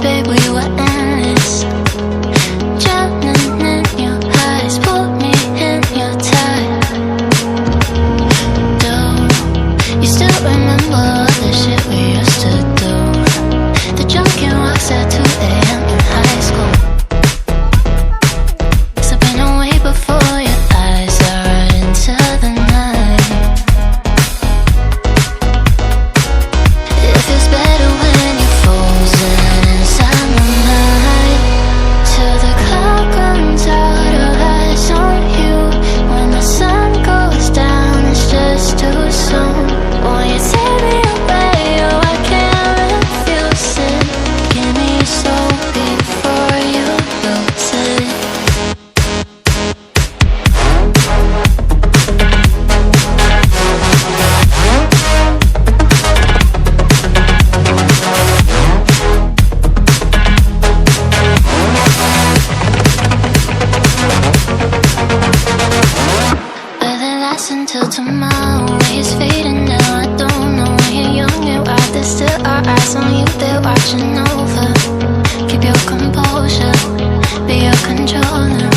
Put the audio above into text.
Babe, we were endless. Drowning in your eyes, pulled me in your tide. Do you still remember all the shit we used to do? The drunken walks at 2 a.m. in high school. Slipping away before your eyes are right into the night. It feels better when you're frozen inside my mind, till the clock runs out of eyes on you. When the sun goes down, it's just too soon. Won't you take me away? Oh, I can't refuse it. Give me your soul before you lose it. Until tomorrow, it's fading now. I don't know when you're young and wild. There's still our eyes on you, they're watching over. Keep your composure, be your controller.